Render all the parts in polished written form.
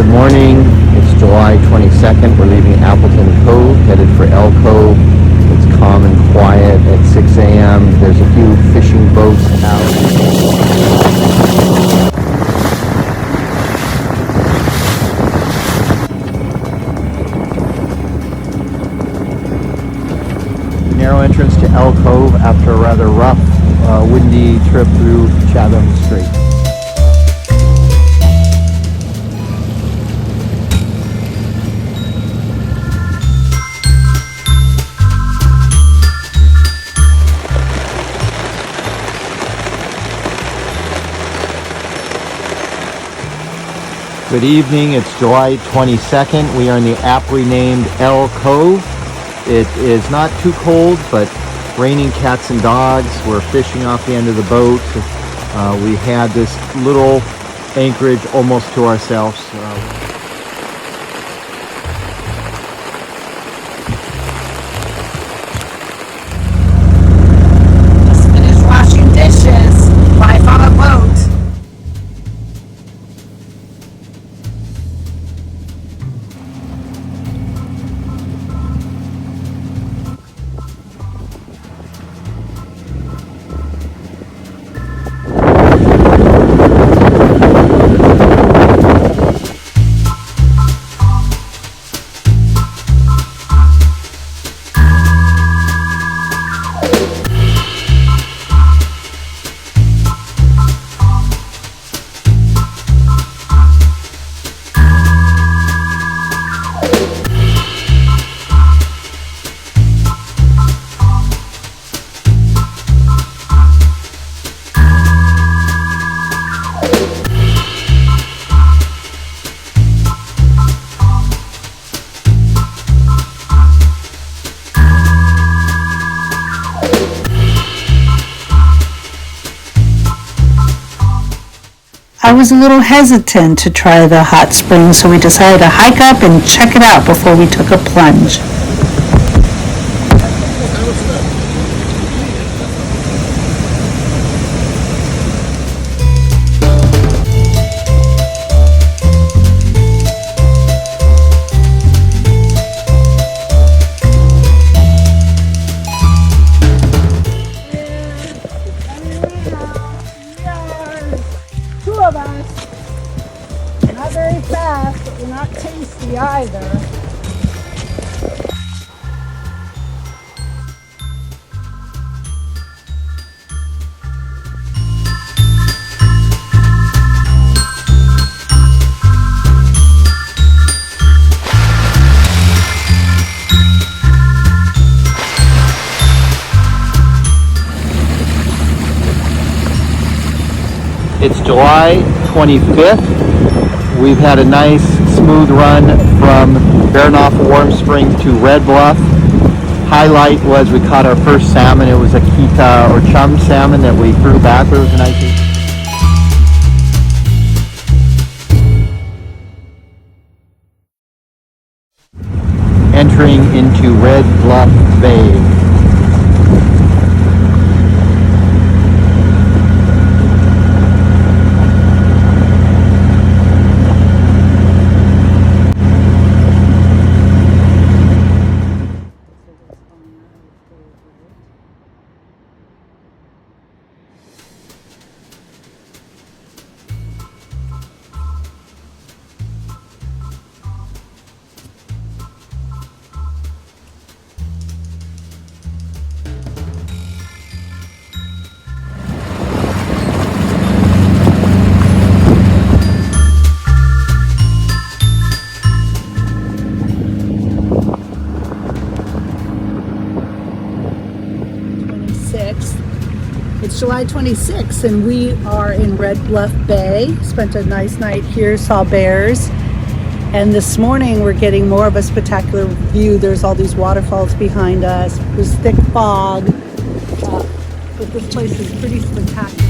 Good morning. It's July 22nd. We're leaving Appleton Cove, headed for Elk Cove. It's calm and quiet at 6 a.m. There's a few fishing boats out. Narrow entrance to Elk Cove after a rather rough, windy trip through Chatham Strait. Good evening. It's July 22nd. We are in the aptly named Elk Cove. It is not too cold, but raining cats and dogs. We're fishing off the end of the boat. We had this little anchorage almost to ourselves. Just finished washing dishes. Life on a boat. I was a little hesitant to try the hot springs, so we decided to hike up and check it out before we took a plunge. Of us. Not very fast, but we're not tasty either. It's July 25th. We've had a nice smooth run from Baranoff Warm Springs to Red Bluff. Highlight was we caught our first salmon. It was a kita or chum salmon that we threw back. It was a nice. Entering into Red Bluff Bay. It's July 26th and we are in Red Bluff Bay. Spent a nice night here, saw bears. And this morning we're getting more of a spectacular view. There's all these waterfalls behind us. There's thick fog. But this place is pretty spectacular.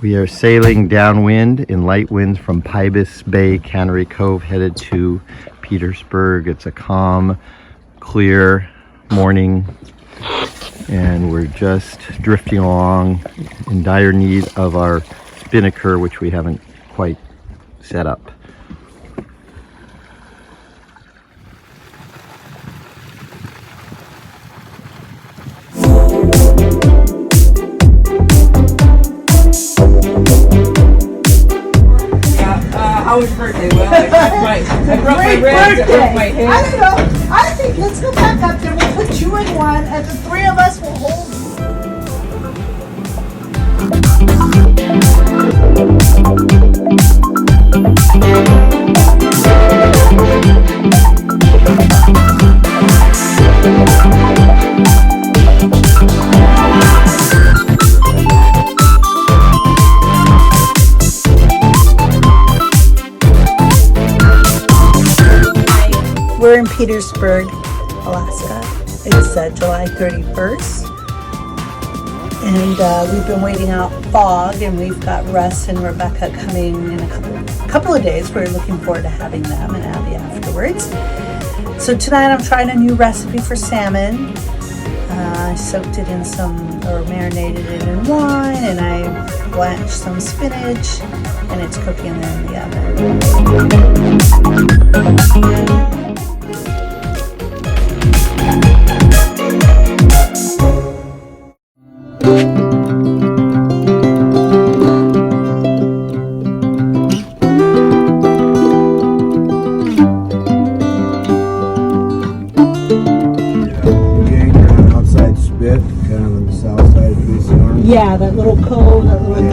We are sailing downwind in light winds from Pybus Bay, Cannery Cove, headed to Petersburg. It's a calm, clear morning, and we're just drifting along in dire need of our spinnaker, which we haven't quite set up. How was your birthday? Well, I broke my ribs, I broke my hip. I don't know. I think let's go back up there. We'll put you in one, and the three of us will hold you. We're in Petersburg, Alaska. It's July 31st. And we've been waiting out fog, and we've got Russ and Rebecca coming in a couple of days. We're looking forward to having them and Abby afterwards. So tonight I'm trying a new recipe for salmon. I soaked it in marinated it in wine, and I blanched some spinach, and it's cooking there in the oven. Yeah, that little cove, that little...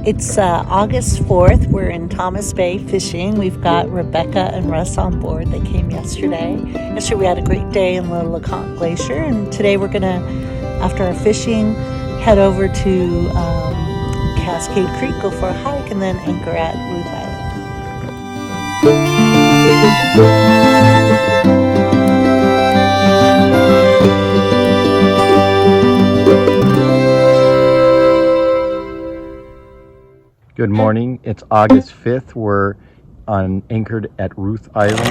It's August 4th. We're in Thomas Bay fishing. We've got Rebecca and Russ on board. They came yesterday. Yesterday we had a great day in the LeConte Glacier, and today we're gonna, after our fishing, head over to Cascade Creek, go for a hike, and then anchor at Ruth Island. Good morning. It's August 5th. We're anchored at Ruth Island.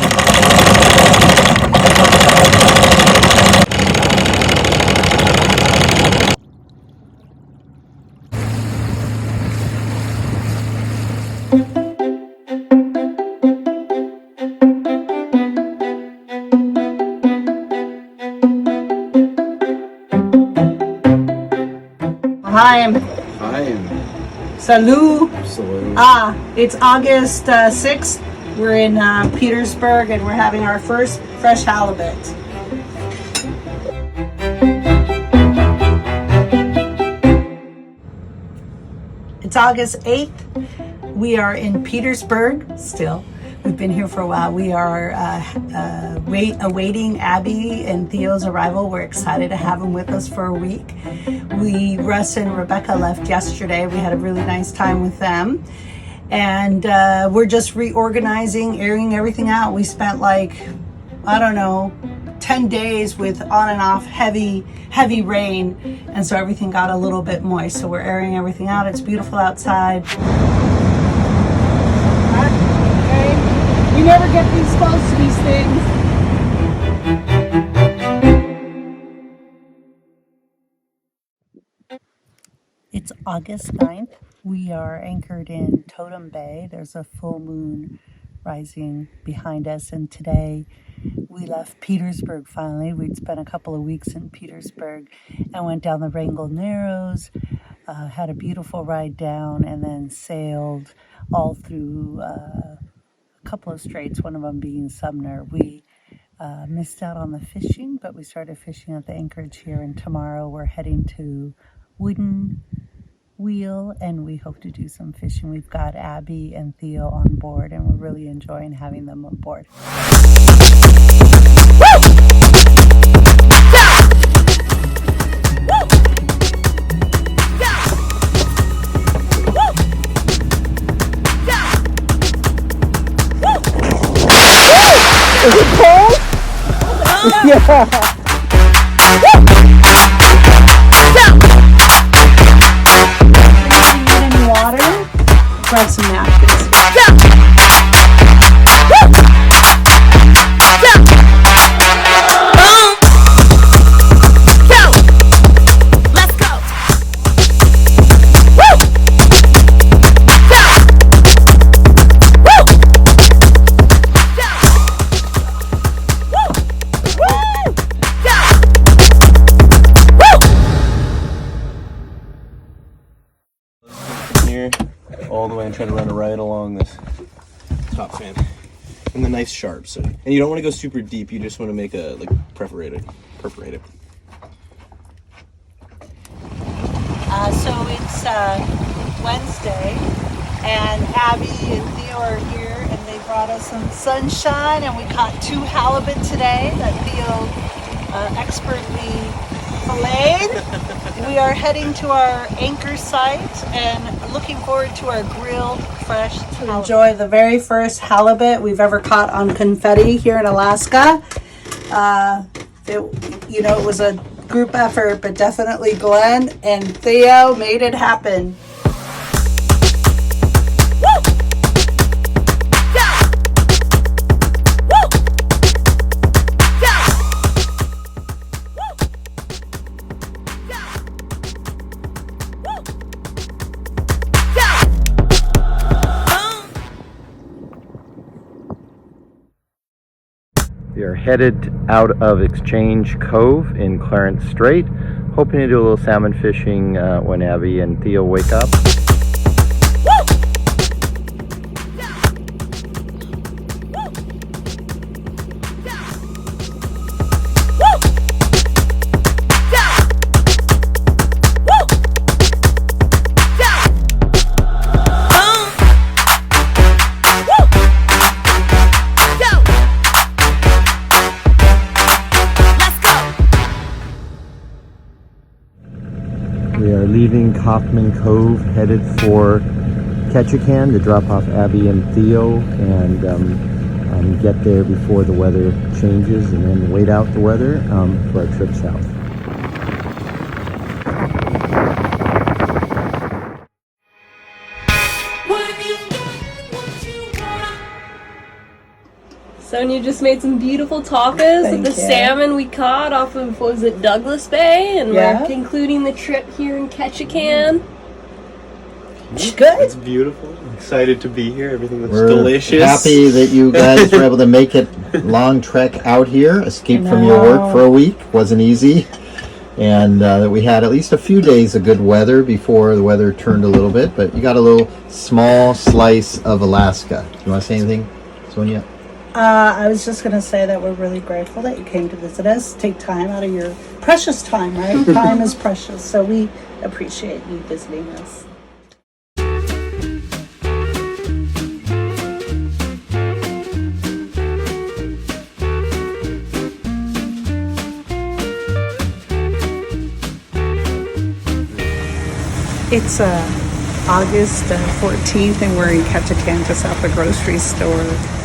Salut. It's August 6th. We're in Petersburg, and we're having our first fresh halibut. It's August 8th. We are in Petersburg still. We've been here for a while. We are awaiting Abby and Theo's arrival. We're excited to have them with us for a week. Russ and Rebecca left yesterday. We had a really nice time with them. And we're just reorganizing, airing everything out. We spent 10 days with on and off heavy rain. And so everything got a little bit moist. So we're airing everything out. It's beautiful outside. We never get these close to these things. It's August 9th. We are anchored in Totem Bay. There's a full moon rising behind us, and today we left Petersburg finally. We'd spent a couple of weeks in Petersburg and went down the Wrangell Narrows, had a beautiful ride down, and then sailed all through a couple of straits, one of them being Sumner. We missed out on the fishing, but we started fishing at the anchorage here, and tomorrow we're heading to Wooden Wheel, and we hope to do some fishing. We've got Abby and Theo on board, and we're really enjoying having them on board. Is it cold? Yeah. Any water? Grab some napkins. Here, all the way, and try to run it right along this top fin, and the nice sharp. So, and you don't want to go super deep. You just want to make a perforate it. So it's Wednesday, and Abby and Theo are here, and they brought us some sunshine, and we caught 2 halibut today that Theo expertly filleted. We are heading to our anchor site and looking forward to our grilled fresh halibut. Enjoy the very first halibut we've ever caught on Confetti here in Alaska. It was a group effort, but definitely Glenn and Theo made it happen. We are headed out of Exchange Cove in Clarence Strait, hoping to do a little salmon fishing when Abby and Theo wake up. We are leaving Kaufman Cove, headed for Ketchikan to drop off Abby and Theo and get there before the weather changes, and then wait out the weather for our trip south. Sonia just made some beautiful tapas of the salmon we caught off of, what was it, Douglas Bay? And we're concluding the trip here in Ketchikan. Good. It's beautiful. I'm excited to be here. Everything looks delicious. Happy that you guys were able to make it long trek out here, escape from your work for a week. Wasn't easy. And that we had at least a few days of good weather before the weather turned a little bit. But you got a little small slice of Alaska. You want to say anything, Sonia? I was just going to say that we're really grateful that you came to visit us. Take time out of your precious time, right? Time is precious. So we appreciate you visiting us. It's August 14th, and we're in Ketchikan, just off a grocery store.